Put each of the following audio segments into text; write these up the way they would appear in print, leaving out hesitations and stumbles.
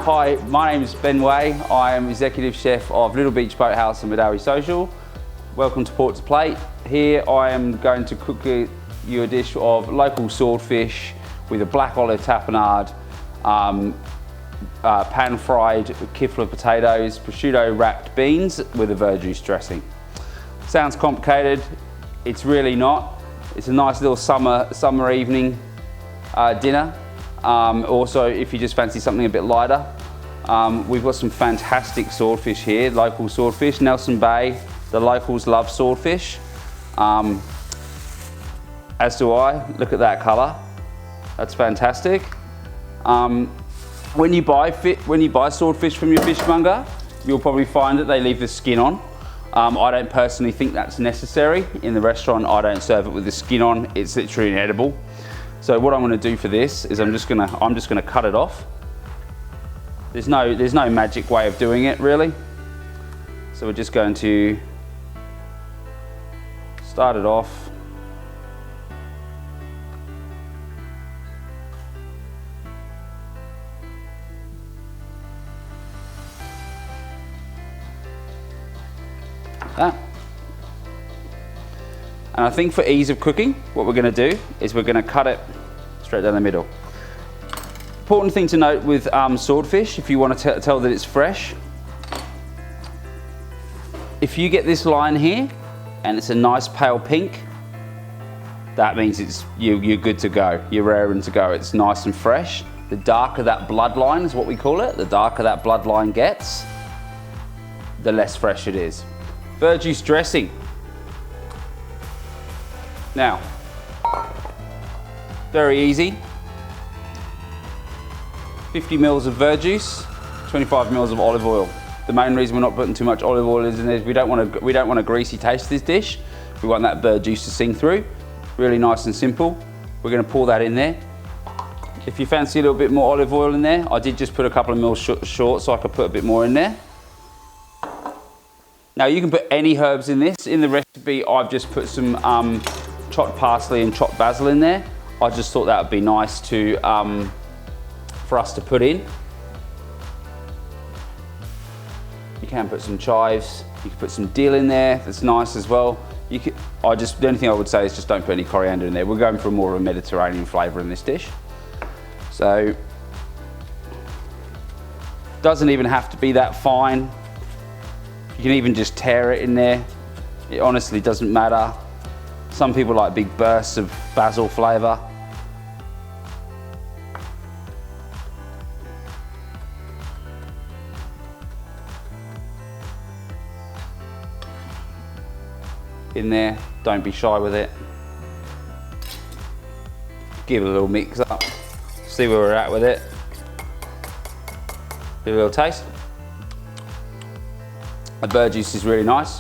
Hi, my name is Ben Way. I am Executive Chef of Little Beach Boathouse and Medawi Social. Welcome to Port to Plate. Here I am going to cook you a dish of local swordfish with a black olive tapenade, pan-fried Kipfler potatoes, prosciutto-wrapped beans with a verjus dressing. Sounds complicated, it's really not. It's a nice little summer evening dinner. Also, if you just fancy something a bit lighter, we've got some fantastic swordfish here, local swordfish, Nelson Bay. The locals love swordfish, as do I. Look at that colour, that's fantastic. When you buy swordfish from your fishmonger, you'll probably find that they leave the skin on. I don't personally think that's necessary. In the restaurant, I don't serve it with the skin on. It's literally inedible. So what I'm going to do for this is I'm just going to cut it off. There's no magic way of doing it really. So we're just going to start it off. That. And I think for ease of cooking, what we're going to do is we're going to cut it straight down the middle. Important thing to note with swordfish, if you want to tell that it's fresh, if you get this line here and it's a nice pale pink, that means you're good to go. You're raring to go. It's nice and fresh. The darker that bloodline is what we call it. The darker that bloodline gets, the less fresh it is. Verjus dressing. Now, very easy. 50 mils of verjus, 25 mils of olive oil. The main reason we're not putting too much olive oil is in there, we don't want a greasy taste to this dish. We want that verjus to sing through. Really nice and simple. We're going to pour that in there. If you fancy a little bit more olive oil in there, I did just put a couple of mils short so I could put a bit more in there. Now you can put any herbs in this. In the recipe, I've just put some chopped parsley and chopped basil in there. I just thought that would be nice to for us to put in. You can put some chives. You can put some dill in there. That's nice as well. The only thing I would say is just don't put any coriander in there. We're going for more of a Mediterranean flavour in this dish. So doesn't even have to be that fine. You can even just tear it in there. It honestly doesn't matter. Some people like big bursts of basil flavour. In there, don't be shy with it. Give it a little mix up. See where we're at with it. Give it a little taste. The verjus is really nice.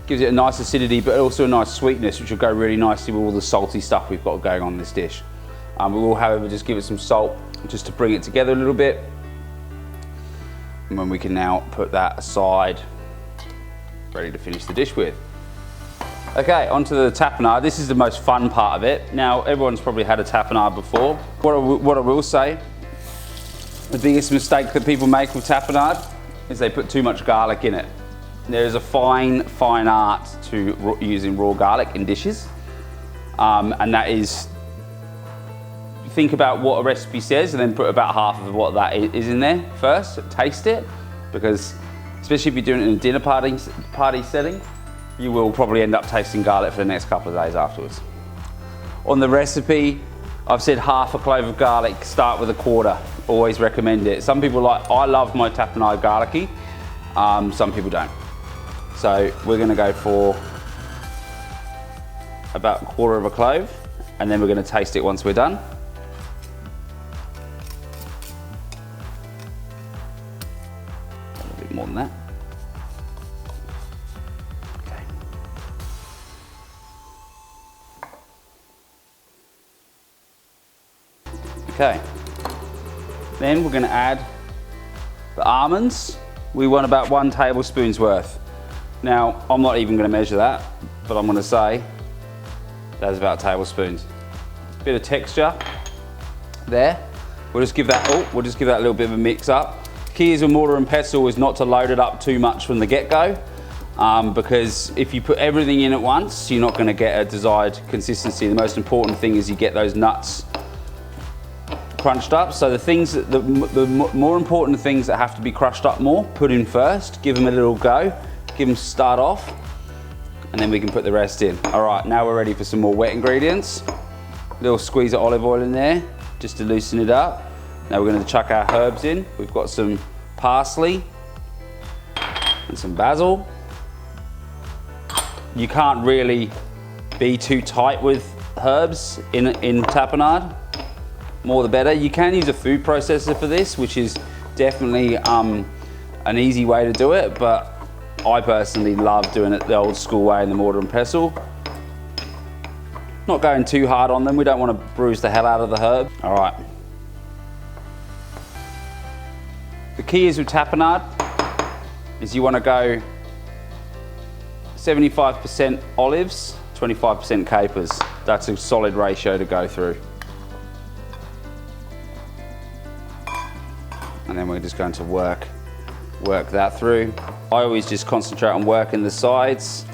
Gives it a nice acidity, but also a nice sweetness, which will go really nicely with all the salty stuff we've got going on in this dish. We will, however, just give it some salt just to bring it together a little bit. And then we can now put that aside, ready to finish the dish with. Okay, onto the tapenade. This is the most fun part of it. Now, everyone's probably had a tapenade before. What I will say, the biggest mistake that people make with tapenade is they put too much garlic in it. There is a fine art to using raw garlic in dishes, and that is, think about what a recipe says and then put about half of what that is in there first. Taste it, because especially if you're doing it in a dinner party setting, you will probably end up tasting garlic for the next couple of days afterwards. On the recipe, I've said half a clove of garlic, start with a quarter. Always recommend it. Some people I love my tapenade garlicky, some people don't. So we're going to go for about a quarter of a clove, and then we're going to taste it once we're done. A little bit more than that. Okay. Then we're going to add the almonds. We want about 1 tablespoon's worth. Now, I'm not even going to measure that, but I'm going to say that's about a tablespoon. Bit of texture. there. We'll just give that a little bit of a mix up. Key is with mortar and pestle is not to load it up too much from the get-go, because if you put everything in at once, you're not going to get a desired consistency. The most important thing is you get those nuts crunched up. So the more important things that have to be crushed up more, put in first, give them a little go, give them start off, and then we can put the rest in. All right, now we're ready for some more wet ingredients. A little squeeze of olive oil in there, just to loosen it up. Now we're going to chuck our herbs in. We've got some parsley and some basil. You can't really be too tight with herbs in tapenade. More the better. You can use a food processor for this, which is definitely an easy way to do it, but I personally love doing it the old school way in the mortar and pestle. Not going too hard on them. We don't want to bruise the hell out of the herb. All right. The key is with tapenade is you want to go 75% olives, 25% capers. That's a solid ratio to go through. And then we're just going to work that through. I always just concentrate on working the sides.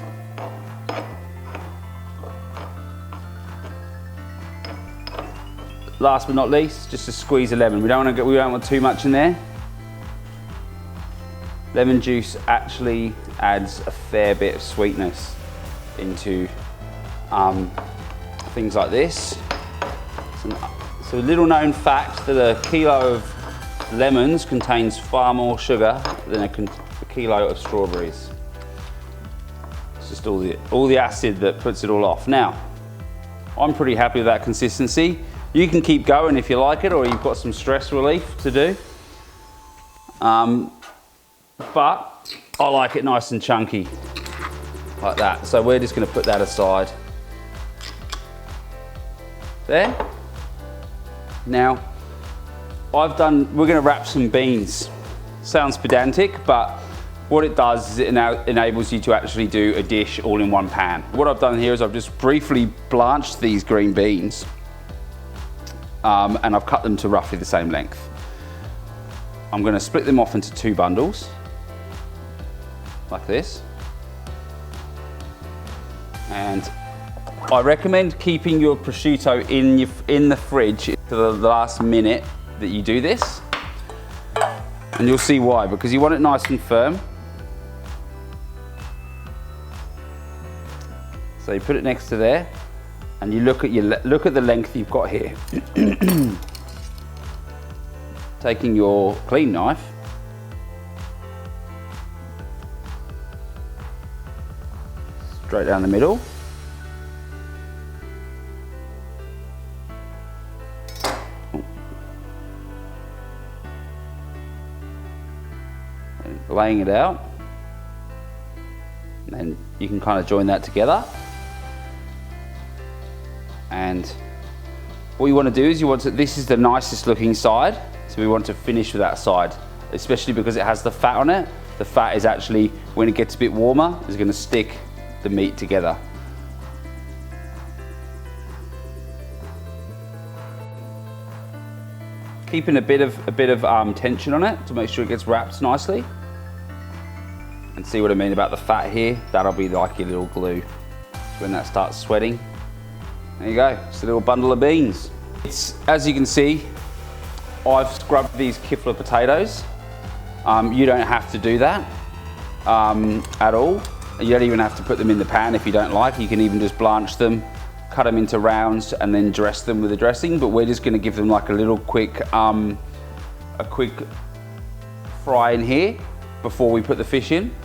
Last but not least, just a squeeze of lemon. We don't want too much in there. Lemon juice actually adds a fair bit of sweetness into things like this. So a little known fact that a kilo of lemons contains far more sugar than a kilo of strawberries. It's just all the acid that puts it all off. Now, I'm pretty happy with that consistency. You can keep going if you like it, or you've got some stress relief to do. But I like it nice and chunky, like that. So we're just going to put that aside. There. Now, we're going to wrap some beans. Sounds pedantic, but what it does is it enables you to actually do a dish all in one pan. What I've done here is I've just briefly blanched these green beans, and I've cut them to roughly the same length. I'm going to split them off into 2 bundles. Like this. And I recommend keeping your prosciutto in the fridge to the last minute that you do this. And you'll see why, because you want it nice and firm. So you put it next to there, and you look at the length you've got here. Taking your clean knife, straight down the middle. And laying it out. And then you can kind of join that together. And what you want to do is this is the nicest looking side. So we want to finish with that side, especially because it has the fat on it. The fat is actually, when it gets a bit warmer, is going to stick the meat together. Keeping a bit of tension on it to make sure it gets wrapped nicely. And see what I mean about the fat here? That'll be like your little glue. When that starts sweating, there you go. It's a little bundle of beans. As you can see, I've scrubbed these Kipfler potatoes. You don't have to do that at all. You don't even have to put them in the pan if you don't like. You can even just blanch them, cut them into rounds, and then dress them with a dressing. But we're just going to give them like a little quick fry in here before we put the fish in.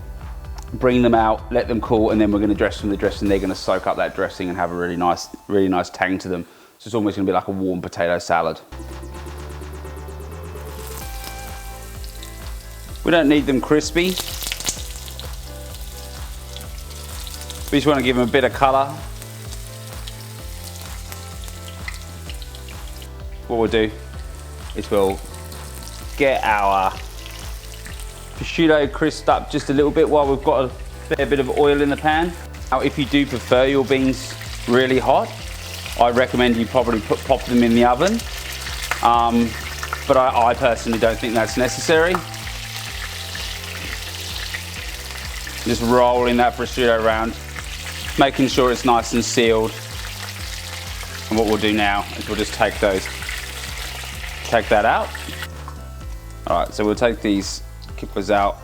Bring them out, let them cool, and then we're going to dress them with the dressing. They're going to soak up that dressing and have a really nice tang to them. So it's almost going to be like a warm potato salad. We don't need them crispy. We just want to give them a bit of colour. What we'll do is we'll get our prosciutto crisped up just a little bit while we've got a fair bit of oil in the pan. Now, if you do prefer your beans really hot, I recommend you probably pop them in the oven but I personally don't think that's necessary. Just rolling that prosciutto around, making sure it's nice and sealed. And what we'll do now is we'll just take that out. All right, so we'll take these Kipflers out.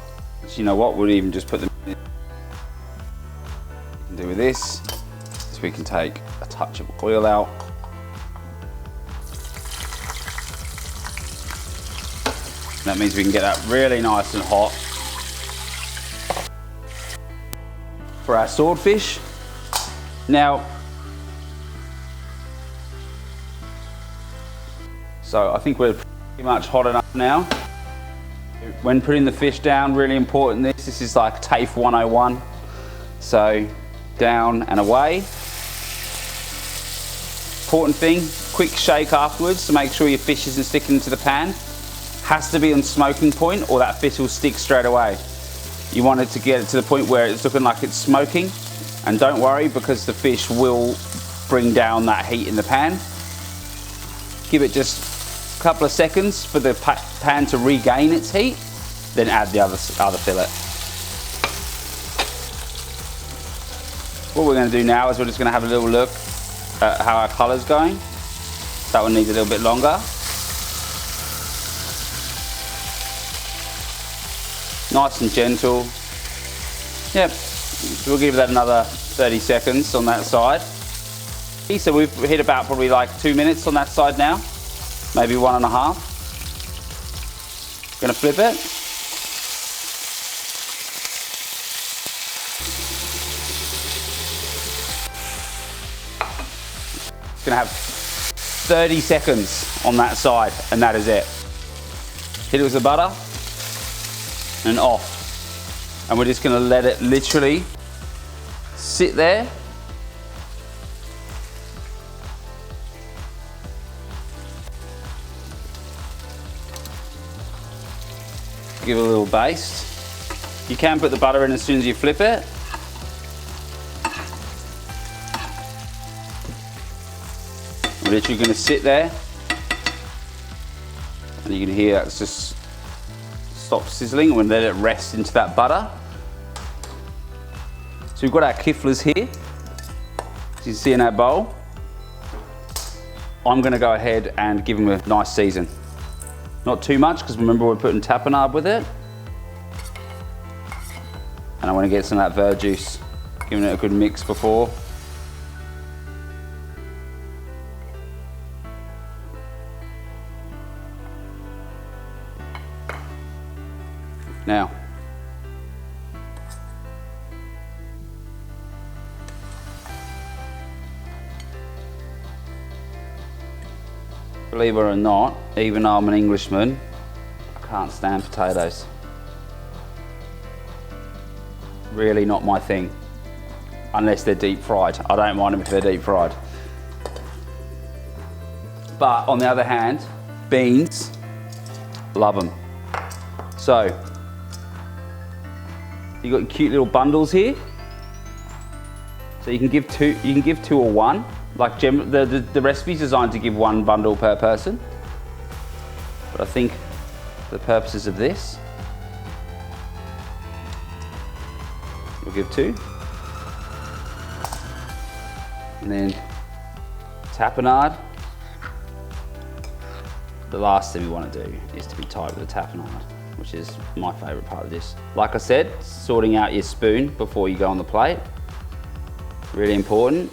So you know what, we'll even just put them in. Do with this, so we can take a touch of oil out. That means we can get that really nice and hot. For our swordfish. Now, so I think we're pretty much hot enough now. When putting the fish down, really important, this is like TAFE 101. So down and away. Important thing, quick shake afterwards to make sure your fish isn't sticking to the pan. Has to be on smoking point or that fish will stick straight away. You want it to get it to the point where it's looking like it's smoking, and don't worry because the fish will bring down that heat in the pan. Give it just a couple of seconds for the pan to regain its heat, then add the other fillet. What we're going to do now is we're just going to have a little look at how our colour's going. That one needs a little bit longer. Nice and gentle. Yep, so we'll give that another 30 seconds on that side. So we've hit about probably like 2 minutes on that side now, maybe 1.5. Gonna flip it. It's gonna have 30 seconds on that side, and that is it. Hit it with the butter and off. And we're just gonna let it literally sit there. Give it a little baste. You can put the butter in as soon as you flip it. We're literally gonna sit there. And you can hear it's just stop sizzling and we'll let it rest into that butter. So we've got our Kipflers here, as you can see in our bowl. I'm gonna go ahead and give them a nice season. Not too much, because remember we're putting tapenade with it. And I wanna get some of that verjus, giving it a good mix before. Now, believe it or not, even though I'm an Englishman, I can't stand potatoes. Really not my thing, unless they're deep fried. I don't mind them if they're deep fried. But on the other hand, beans, love them. So, you've got cute little bundles here. So you can give two or one. Like the recipe's designed to give one bundle per person. But I think for the purposes of this, we'll give two. And then tapenade. The last thing we want to do is to be tight with the tapenade, which is my favourite part of this. Like I said, sorting out your spoon before you go on the plate. Really important.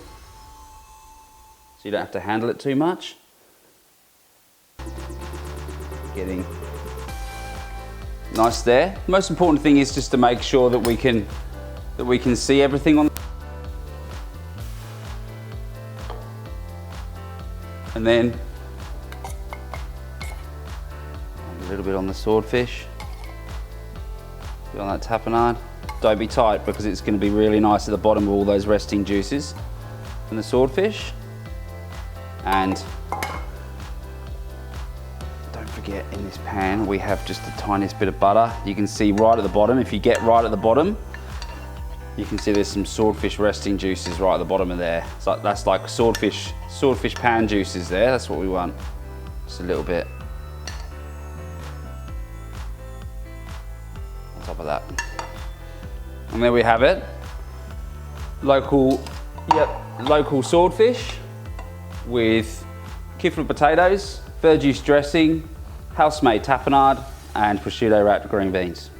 So you don't have to handle it too much. Getting nice there. The most important thing is just to make sure that we can see everything on. And then a little bit on the swordfish. On that tapenade. Don't be tight because it's going to be really nice at the bottom of all those resting juices from the swordfish. And don't forget, in this pan we have just the tiniest bit of butter. You can see right at the bottom, if you get right at the bottom, you can see there's some swordfish resting juices right at the bottom of there. So that's like swordfish pan juices there, that's what we want. Just a little bit on top of that. And there we have it. Local swordfish with Kipfler potatoes, verjus dressing, house-made tapenade, and prosciutto-wrapped green beans.